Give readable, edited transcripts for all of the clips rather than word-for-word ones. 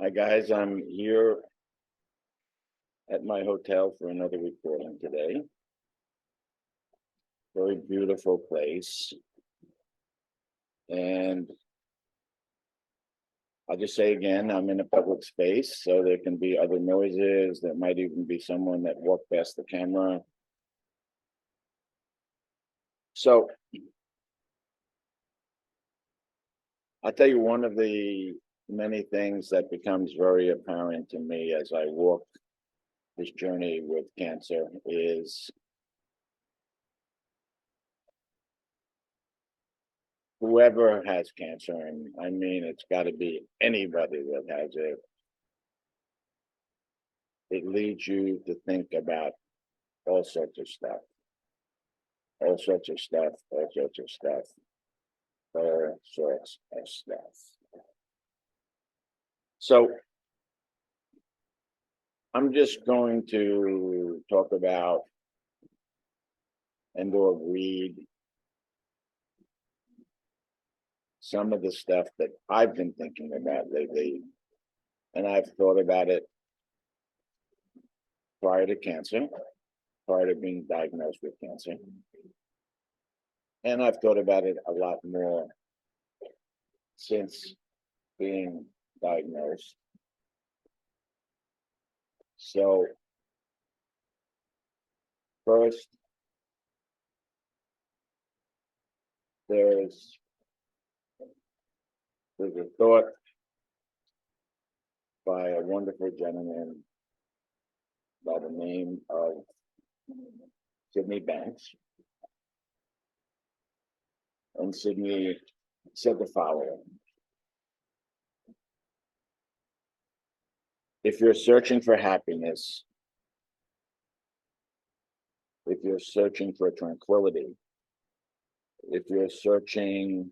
Hi guys, I'm here at my hotel for another recording today. Very beautiful place. And I'll just say again, I'm in a public space, so there can be other noises. There might even be someone that walked past the camera. So I'll tell you one of the many things that becomes very apparent to me as I walk this journey with cancer is whoever has cancer, and I mean it's got to be anybody that has it leads you to think about all sorts of stuff, all sorts of stuff, all sorts of stuff, all sorts of stuff. So I'm just going to talk about and or read some of the stuff that I've been thinking about lately. And I've thought about it prior to cancer, prior to being diagnosed with cancer. And I've thought about it a lot more since being diagnosed. So first, there's there's a thought by a wonderful gentleman by the name of Sydney Banks. And Sydney said the following: if you're searching for happiness, if you're searching for tranquility, if you're searching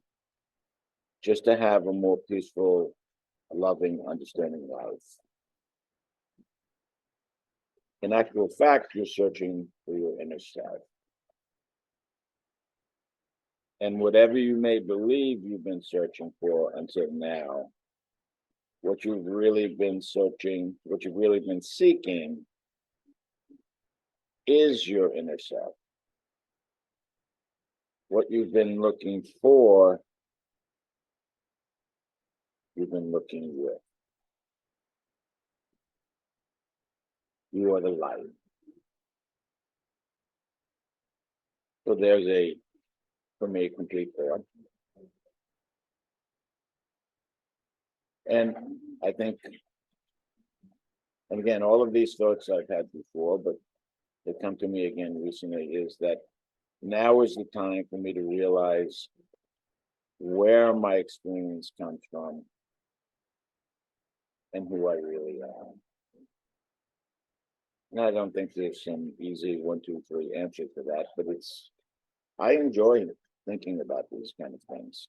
just to have a more peaceful, loving, understanding life, in actual fact, you're searching for your inner self. And whatever you may believe you've been searching for until now, what you've really been searching, what you've really been seeking is your inner self. What you've been looking for, you've been looking with. You are the light. So there's for me, complete thought. And I think, and again, all of these thoughts I've had before, but they come to me again recently, is that now is the time for me to realize where my experience comes from and who I really am. And I don't think there's some easy one, two, three answer to that, but I enjoy thinking about these kind of things.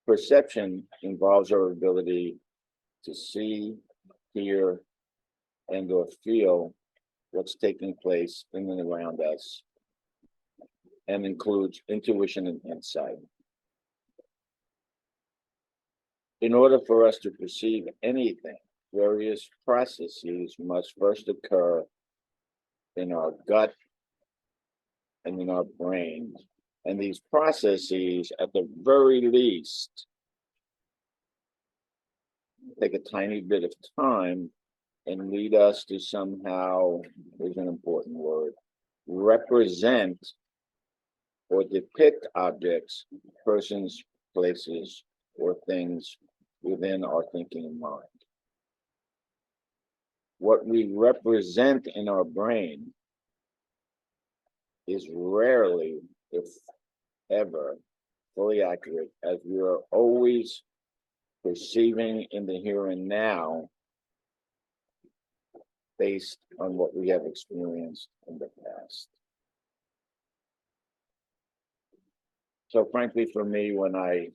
Perception involves our ability to see, hear, and or feel what's taking place in and around us, and includes intuition and insight. In order for us to perceive anything, various processes must first occur in our gut and in our brain. And these processes, at the very least, take a tiny bit of time and lead us to somehow, here's an important word, represent or depict objects, persons, places, or things within our thinking mind. What we represent in our brain is rarely, if ever, fully accurate, as we are always perceiving in the here and now based on what we have experienced in the past. So, frankly, for me, when I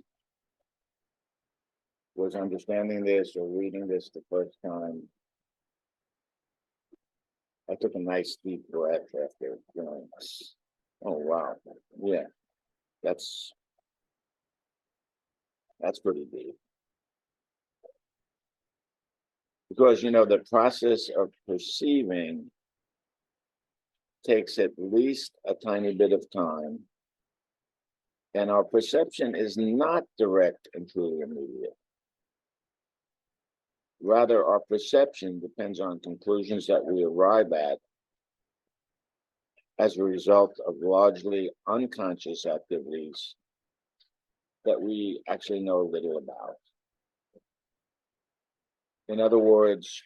was understanding this or reading this the first time, I took a nice deep breath after going, oh, wow. Yeah, that's That's pretty deep. Because, the process of perceiving takes at least a tiny bit of time, and our perception is not direct and truly immediate. Rather, our perception depends on conclusions that we arrive at as a result of largely unconscious activities that we actually know little about. In other words,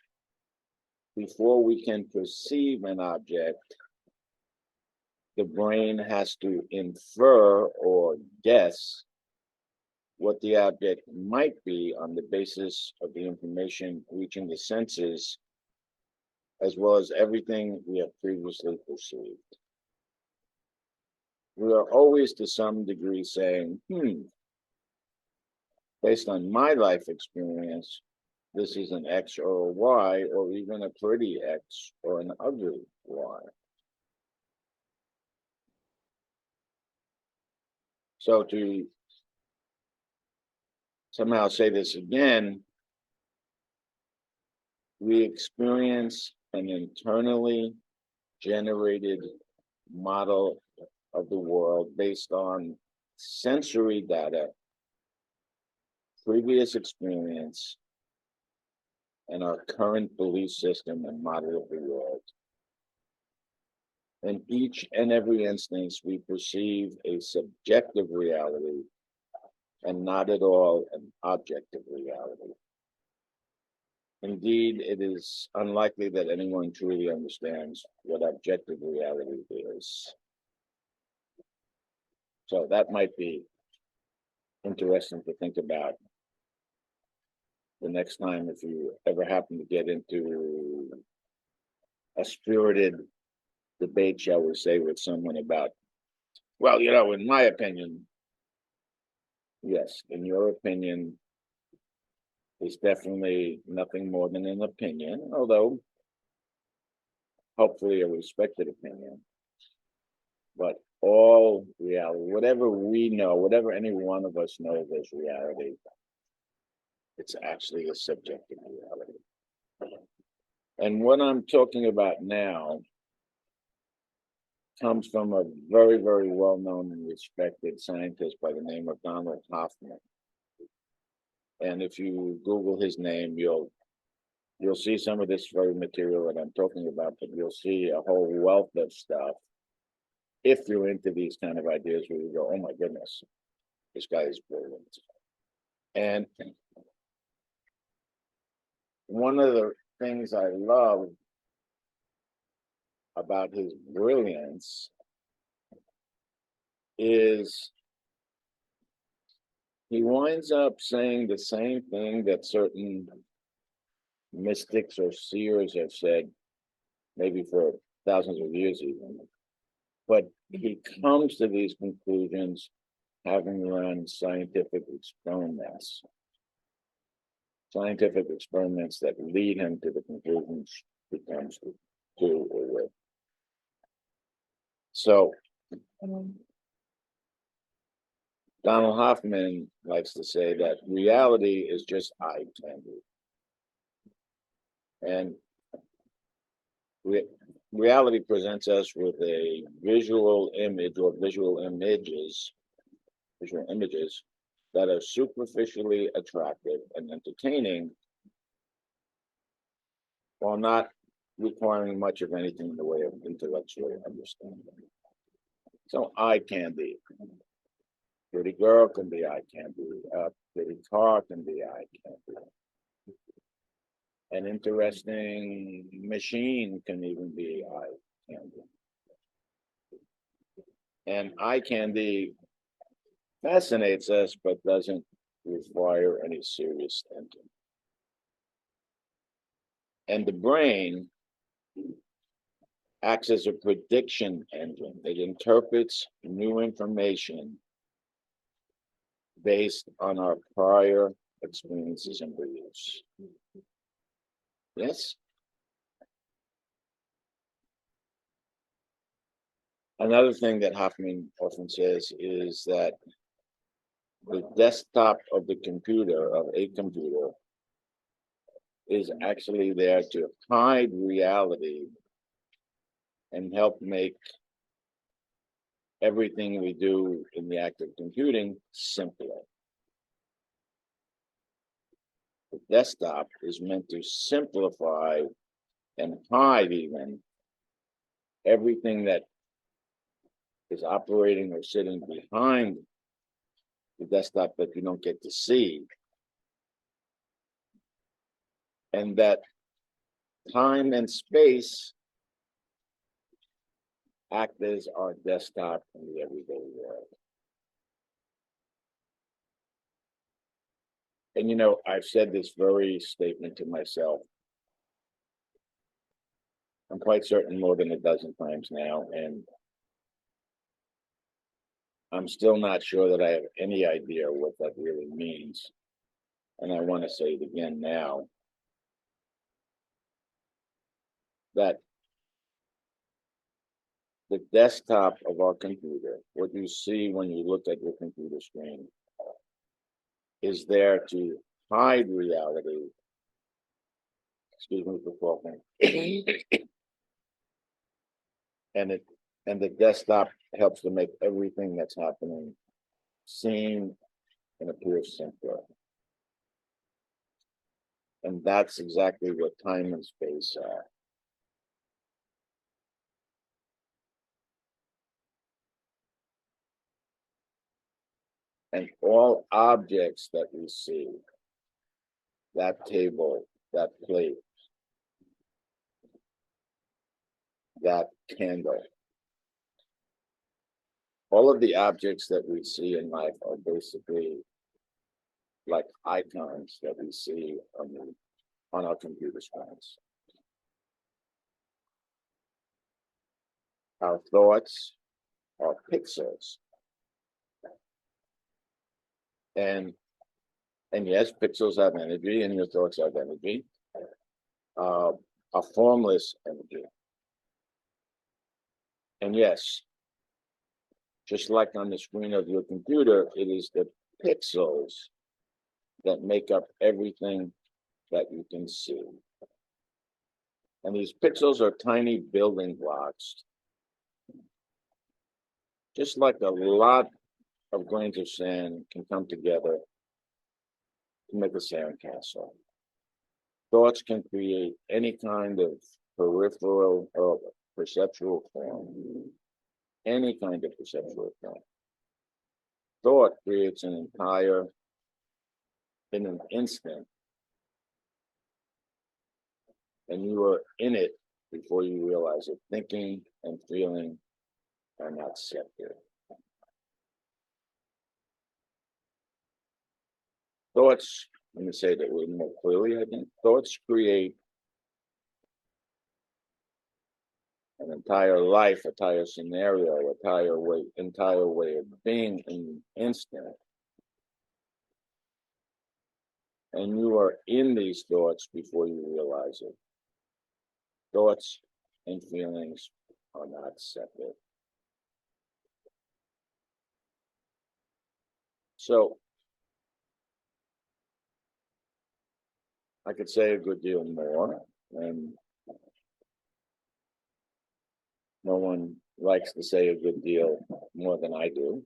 before we can perceive an object, the brain has to infer or guess what the object might be on the basis of the information reaching the senses, as well as everything we have previously perceived. We are always to some degree saying, based on my life experience, this is an X or a Y, or even a pretty X or an ugly Y. So to somehow say this again, we experience an internally generated model of the world based on sensory data, previous experience, and our current belief system and model of the world. In each and every instance, we perceive a subjective reality and not at all an objective reality. Indeed, it is unlikely that anyone truly understands what objective reality is. So that might be interesting to think about the next time if you ever happen to get into a spirited debate, shall we say, with someone about, well, in my opinion, yes, in your opinion, it's definitely nothing more than an opinion, although hopefully a respected opinion. But all reality, whatever we know, whatever any one of us knows as reality, it's actually a subjective reality. And what I'm talking about now comes from a very, very well-known and respected scientist by the name of Donald Hoffman. And if you Google his name, you'll see some of this very material that I'm talking about, but you'll see a whole wealth of stuff. If you're into these kind of ideas where you go, oh my goodness, this guy is brilliant. And one of the things I love about his brilliance is he winds up saying the same thing that certain mystics or seers have said, maybe for thousands of years even. But he comes to these conclusions having run scientific experiments that lead him to the conclusions he comes to or with. So Donald Hoffman likes to say that reality is just eye candy. And reality presents us with a visual image or visual images that are superficially attractive and entertaining while not requiring much of anything in the way of intellectual understanding. So eye candy. Pretty girl can be eye candy. Pretty car can be eye candy. An interesting machine can even be eye candy. And eye candy fascinates us, but doesn't require any serious thinking. And the brain acts as a prediction engine. It interprets new information based on our prior experiences and beliefs. Yes? Another thing that Hoffman often says is that The desktop of the computer, of a computer, is actually there to hide reality and help make everything we do in the act of computing simpler. The desktop is meant to simplify and hide even everything that is operating or sitting behind the desktop that you don't get to see. And that time and space act as our desktop in the everyday world. And I've said this very statement to myself, I'm quite certain more than a dozen times now, and I'm still not sure that I have any idea what that really means. And I want to say it again now, that the desktop of our computer, what you see when you look at your computer screen, is there to hide reality. Excuse me for coughing. And the desktop helps to make everything that's happening seem and appear simpler. And that's exactly what time and space are. And all objects that we see, that table, that plate, that candle, all of the objects that we see in life are basically like icons that we see on our computer screens. Our thoughts are pixels. And yes, pixels have energy, and your thoughts have energy. A formless energy. And yes, just like on the screen of your computer, it is the pixels that make up everything that you can see. And these pixels are tiny building blocks, just like a lot of grains of sand can come together to make a sandcastle. Thoughts can create any kind of peripheral or perceptual form, any kind of perceptual form. Thought creates in an instant, and you are in it before you realize it. Thinking and feeling are not separate. Thoughts, let me say that a little more clearly, I think. Thoughts create an entire life, entire scenario, entire way of being in an instant. And you are in these thoughts before you realize it. Thoughts and feelings are not separate. So I could say a good deal more, and no one likes to say a good deal more than I do.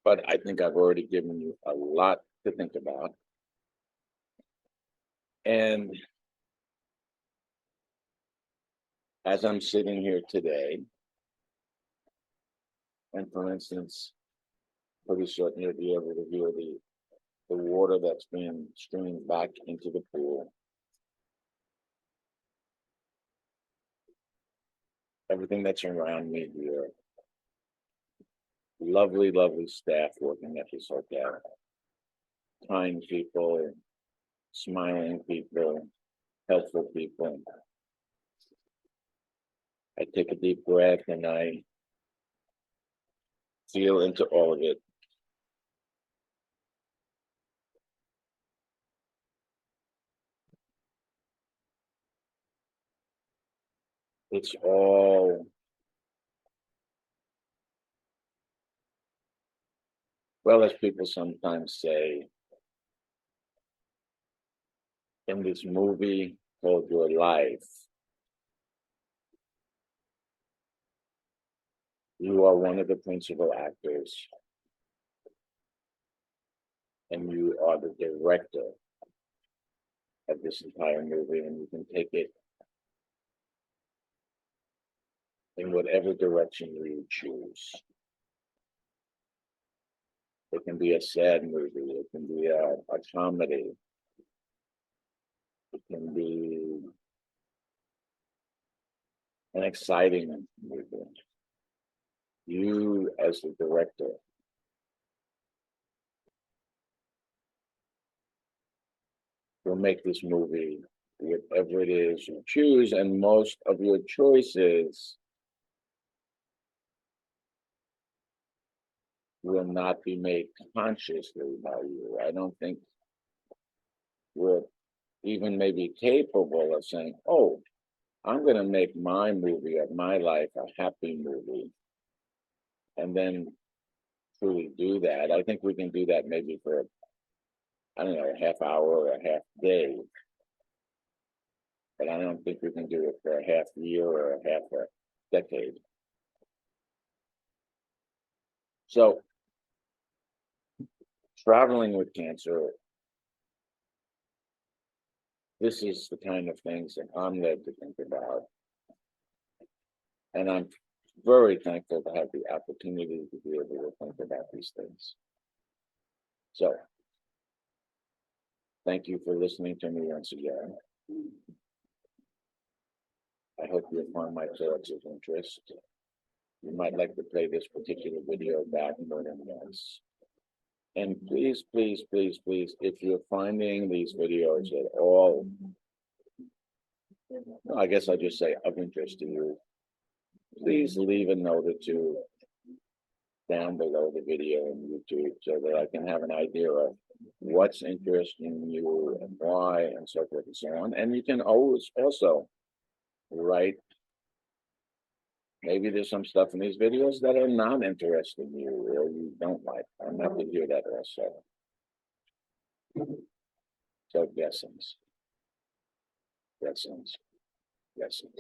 But I think I've already given you a lot to think about. And as I'm sitting here today, and for instance, pretty certain you'll be able to hear the water that's being streamed back into the pool. Everything that's around me here. Lovely, lovely staff working at this hotel. Kind people, smiling people, helpful people. I take a deep breath and I feel into all of it. It's all Well, as people sometimes say, in this movie called Your Life, you are one of the principal actors and you are the director of this entire movie, and you can take it in whatever direction you choose. It can be a sad movie, it can be a comedy, it can be an exciting movie. You, as the director, will make this movie whatever it is you choose, and most of your choices will not be made consciously by you. I don't think we're even maybe capable of saying, oh, I'm going to make my movie of my life a happy movie, and then truly do that. I think we can do that maybe for, I don't know, a half hour or a half day, but I don't think we can do it for a half year or a half a decade. So, traveling with cancer, this is the kind of things that I'm led to think about. And I'm very thankful to have the opportunity to be able to think about these things. So, thank you for listening to me once again. I hope you'll find my thoughts of interest. You might like to play this particular video back more than once. And please, please, please, please, if you're finding these videos at all, I guess I'll just say of interest to you, please leave a note or two down below the video on YouTube so that I can have an idea of what's interesting you and why and so forth and so on. And you can always also write, maybe there's some stuff in these videos that are not interesting you or you don't like. I'm happy to hear that also. So guessings, guessings, guessings.